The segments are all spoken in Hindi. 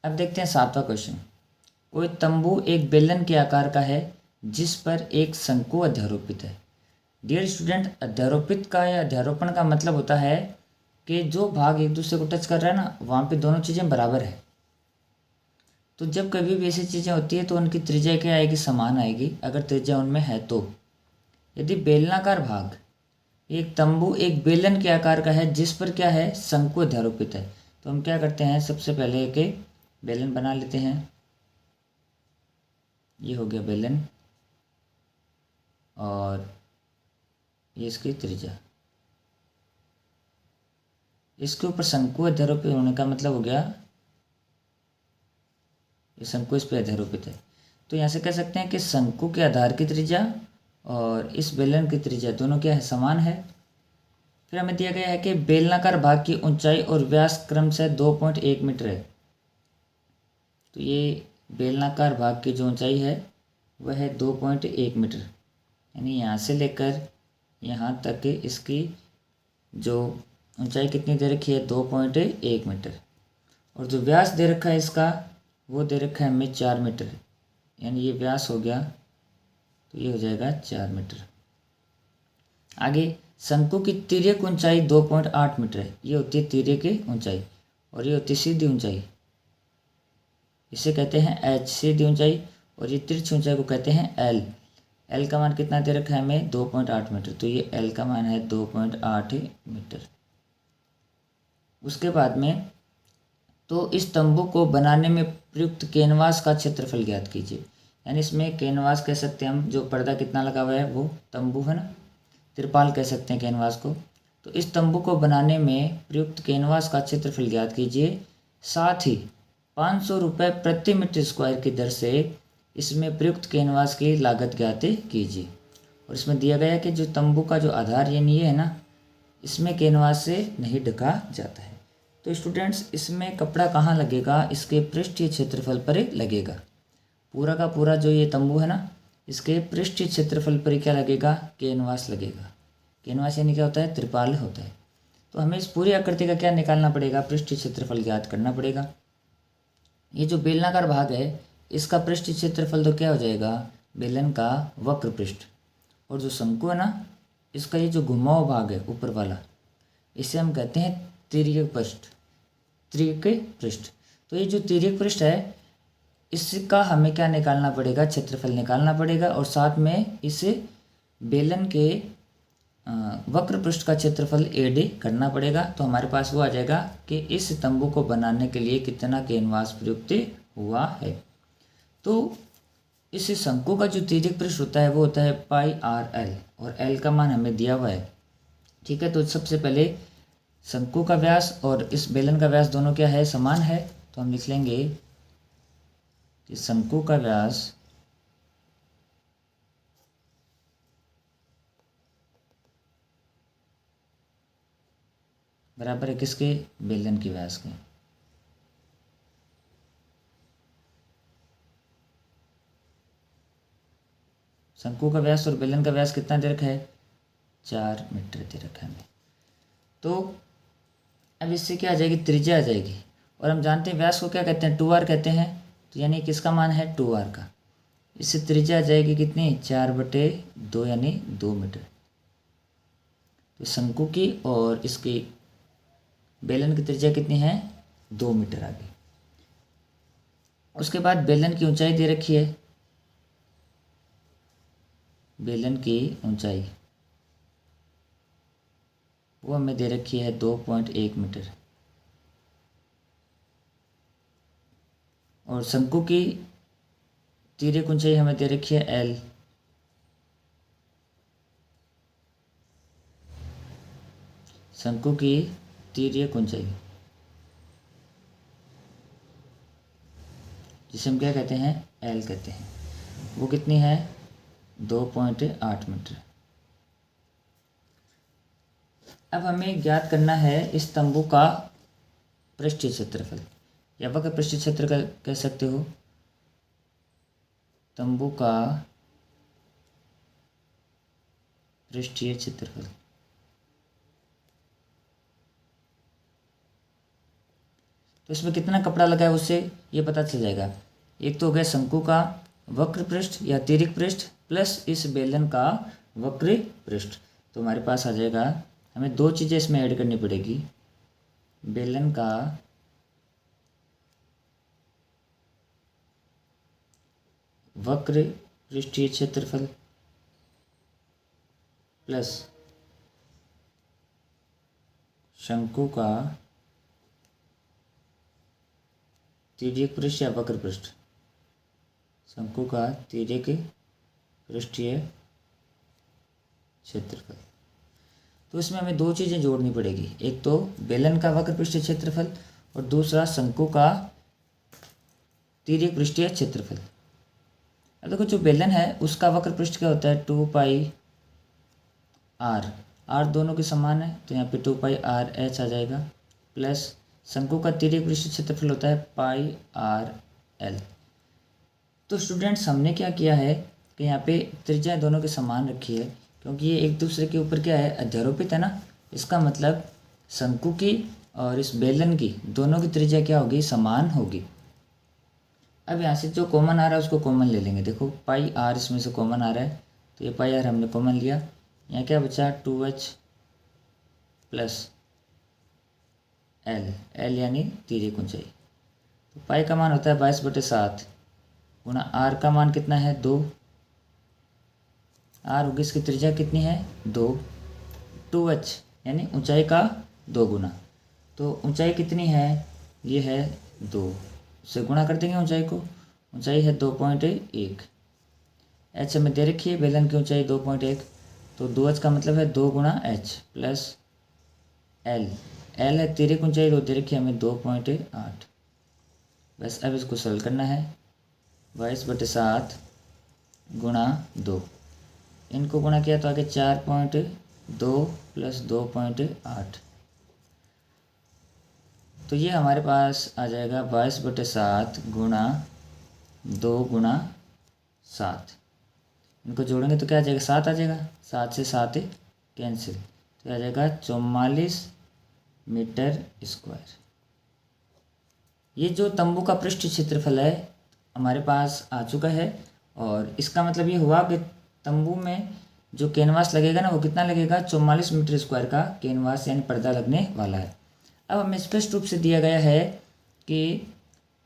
अब देखते हैं 7वां क्वेश्चन। कोई तंबू एक बेलन के आकार का है जिस पर एक शंकु अध्यारोपित है। डियर स्टूडेंट, अध्यारोपित का या अध्यारोपण का मतलब होता है कि जो भाग एक दूसरे को टच कर रहा है ना, वहाँ पे दोनों चीज़ें बराबर है। तो जब कभी भी ऐसी चीज़ें होती है तो उनकी त्रिज्या क्या आएगी, समान आएगी, अगर त्रिज्या उनमें है तो। यदि बेलनाकार भाग, एक तंबू एक बेलन के आकार का है जिस पर क्या है, शंकु अध्यारोपित है, तो हम क्या करते हैं, सबसे पहले एक बेलन बना लेते हैं। ये हो गया बेलन और ये इसकी त्रिज्या। इसके ऊपर शंकु अध्यारोपित होने का मतलब हो गया ये शंकु इस पर अध्यारोपित है। तो यहाँ से कह सकते हैं कि शंकु के आधार की त्रिज्या और इस बेलन की त्रिज्या दोनों क्या है, समान है। फिर हमें दिया गया है कि बेलनाकार भाग की ऊंचाई और व्यास क्रमशः 2.1 मीटर है। तो ये बेलनाकार भाग की जो ऊंचाई है वह है 2.1 मीटर, यानी यहाँ से लेकर यहाँ तक इसकी जो ऊंचाई कितनी दे रखी है, 2.1 मीटर। और जो व्यास दे रखा है इसका, वो दे रखा है हमें 4 मीटर, यानी ये व्यास हो गया, तो ये हो जाएगा 4 मीटर। आगे शंकु की तिर्यक ऊंचाई 2.8 मीटर है। ये होती है तिर्यक की ऊंचाई और ये होती है सीधी ऊंचाई, इसे कहते हैं एच, सीधी ऊंचाई, और ये तिरछी ऊंचाई को कहते हैं एल। एल का मान कितना दे रखा है हमें, 2.8 मीटर, तो ये एल का मान है 2.8 मीटर। उसके बाद में, तो इस तंबू को बनाने में प्रयुक्त कैनवास का क्षेत्रफल ज्ञात कीजिए। यानी इसमें कैनवास कह सकते हैं हम, जो पर्दा कितना लगा हुआ है वो तंबू है ना, तिरपाल कह सकते हैं कैनवास को। तो इस तंबू को बनाने में प्रयुक्त कैनवास का क्षेत्रफल ज्ञात कीजिए, साथ ही 500 रुपये प्रति मीटर स्क्वायर की दर से इसमें प्रयुक्त कैनवास की लागत ज्ञात कीजिए। और इसमें दिया गया है कि जो तंबू का जो आधार यानी ये है ना, इसमें कैनवास से नहीं ढका जाता है। तो स्टूडेंट्स, इसमें कपड़ा कहाँ लगेगा, इसके पृष्ठीय क्षेत्रफल पर ही लगेगा। पूरा का पूरा जो ये तंबू है ना, इसके पृष्ठीय क्षेत्रफल पर ही क्या लगेगा, कैनवास लगेगा। कैनवास यानी क्या होता है, त्रिपाल होता है। तो हमें इस पूरी आकृति का क्या निकालना पड़ेगा, पृष्ठीय क्षेत्रफल ज्ञात करना पड़ेगा। ये जो बेलनाकार भाग है इसका पृष्ठीय क्षेत्रफल तो क्या हो जाएगा, बेलन का वक्र पृष्ठ। और जो शंकु है ना, इसका ये जो घुमाव भाग है ऊपर वाला, इसे हम कहते हैं तिर्यक पृष्ठ, तिर्यक पृष्ठ। तो ये जो तिर्यक पृष्ठ है इसका हमें क्या निकालना पड़ेगा, क्षेत्रफल निकालना पड़ेगा, और साथ में इस बेलन के वक्र पृष्ठ का क्षेत्रफल एड करना पड़ेगा। तो हमारे पास वो आ जाएगा कि इस तंबू को बनाने के लिए कितना कैनवास प्रयुक्त हुआ है। तो इस शंकु का जो तिर्यक पृष्ठ होता है वो होता है πr_l, और l का मान हमें दिया हुआ है। ठीक है, तो सबसे पहले शंकु का व्यास और इस बेलन का व्यास दोनों क्या है, समान है। तो हम लिख लेंगे कि शंकु का व्यास बराबर है किसके, बेलन के व्यास के। शंकु का व्यास और बेलन का व्यास कितना दे रखा है, 4 मीटर दे रखा है हमें। तो अब इससे क्या आ जाएगी, त्रिज्या आ जाएगी, और हम जानते हैं व्यास को क्या कहते हैं, 2r कहते हैं। तो यानी किसका मान है, 2r का। इससे त्रिज्या आ जाएगी कितनी, 4/2 यानी 2 मीटर। तो शंकु की और इसकी बेलन की त्रिज्या कितनी है, 2 मीटर आ गई। उसके बाद बेलन की ऊंचाई दे रखी है, बेलन की ऊंचाई वो हमें दे रखी है 2.1 मीटर, और शंकु की तिर्यक ऊंचाई हमें दे रखी है l। शंकु की तिर्यक ऊंचाई जिसे हम क्या कहते हैं, l कहते हैं, वो कितनी है, 2.8 मीटर। अब हमें ज्ञात करना है इस तंबू का पृष्ठीय क्षेत्रफल, या वक्र पृष्ठीय क्षेत्र का कह सकते हो। तंबू का पृष्ठीय क्षेत्रफल, तो इसमें कितना कपड़ा लगा है उससे ये पता चल जाएगा। एक तो हो गया शंकु का वक्र पृष्ठ या तिर्यक पृष्ठ प्लस इस बेलन का वक्र पृष्ठ। तो हमारे पास आ जाएगा, हमें दो चीज़ें इसमें ऐड करनी पड़ेगी, बेलन का वक्र पृष्ठीय क्षेत्रफल प्लस शंकु का तिर्यक पृष्ठ या वक्र पृष्ठ, शंकु का तिर्यक पृष्ठीय क्षेत्रफल। तो इसमें हमें दो चीज़ें जोड़नी पड़ेगी, एक तो बेलन का वक्र पृष्ठीय क्षेत्रफल और दूसरा शंकु का तिर्यक पृष्ठीय क्षेत्रफल। अब देखो जो बेलन है उसका वक्र पृष्ठ क्या होता है 2πr, r दोनों के समान है तो यहाँ पे 2πrh आ जाएगा, प्लस शंकु का तिर्यक पृष्ठीय क्षेत्रफल होता है πrl। तो स्टूडेंट्स हमने क्या किया है कि यहाँ पे त्रिज्या दोनों के समान रखी है, क्योंकि ये एक दूसरे के ऊपर क्या है अध्यारोपित है ना, इसका मतलब शंकु की और इस बेलन की दोनों की त्रिज्या क्या होगी, समान होगी। अब यहाँ से जो कॉमन आ रहा है उसको कॉमन ले लेंगे। देखो पाई आर इसमें से कॉमन आ रहा है तो ये पाई आर हमने कॉमन लिया, यहाँ क्या बचा 2h प्लस एल, एल यानी तिर्यक ऊंचाई। तो पाई का मान होता है 22/7 गुणा आर का मान कितना है 2, आर होगी इसकी त्रिज्या कितनी है 2, 2h यानी ऊंचाई का 2 गुना। तो ऊंचाई कितनी है, ये है 2 से गुणा कर देंगे ऊंचाई को, ऊंचाई है 2.1, एच हमें दे रखी है बेलन की ऊंचाई 2.1, तो 2h का मतलब है 2 गुणा h प्लस एल, एल है तिर्यक ऊंचाई तो दे रखी है हमें 2.8। बस अब इसको सरल करना है, 22/7 गुणा 2, इनको गुणा किया तो आगे 4.2 प्लस 2.8, तो ये हमारे पास आ जाएगा 22/7 गुणा 2 गुणा 7। इनको जोड़ेंगे तो क्या आ जाएगा 7 आ जाएगा, 7 से 7 कैंसिल, तो आ जाएगा 44 मीटर स्क्वायर। ये जो तंबू का पृष्ठ क्षेत्रफल है हमारे पास आ चुका है, और इसका मतलब ये हुआ कि तंबू में जो कैनवास लगेगा ना वो कितना लगेगा 44 मीटर स्क्वायर का कैनवास यानी पर्दा लगने वाला है। अब हमें स्पष्ट रूप से दिया गया है कि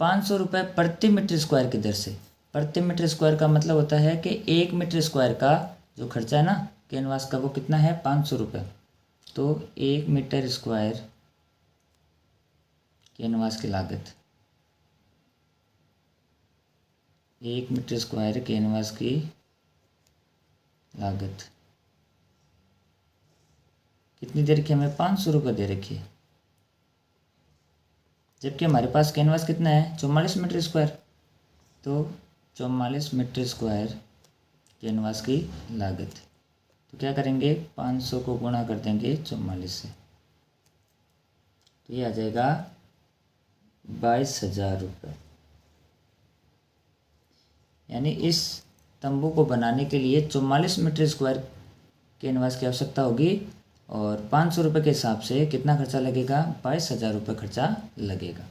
500 रुपये प्रति मीटर स्क्वायर की दर से, प्रति मीटर स्क्वायर का मतलब होता है कि 1 मीटर स्क्वायर का जो खर्चा है ना कैनवास का वो कितना है 500 रुपये। तो 1 मीटर स्क्वायर कैनवास की लागत, 1 मीटर स्क्वायर कैनवास की लागत कितनी दे रखी है हमें 500 रुपये दे रखी है, जबकि हमारे पास कैनवास कितना है 44 मीटर स्क्वायर। तो 44 मीटर स्क्वायर कैनवास की लागत, तो क्या करेंगे 500 को गुणा कर देंगे 44 से, तो ये आ जाएगा 22,000 रुपये। यानी इस तंबू को बनाने के लिए 44 मीटर स्क्वायर कैनवास की आवश्यकता होगी, और 500 रुपये के हिसाब से कितना खर्चा लगेगा 22,000 रुपये खर्चा लगेगा।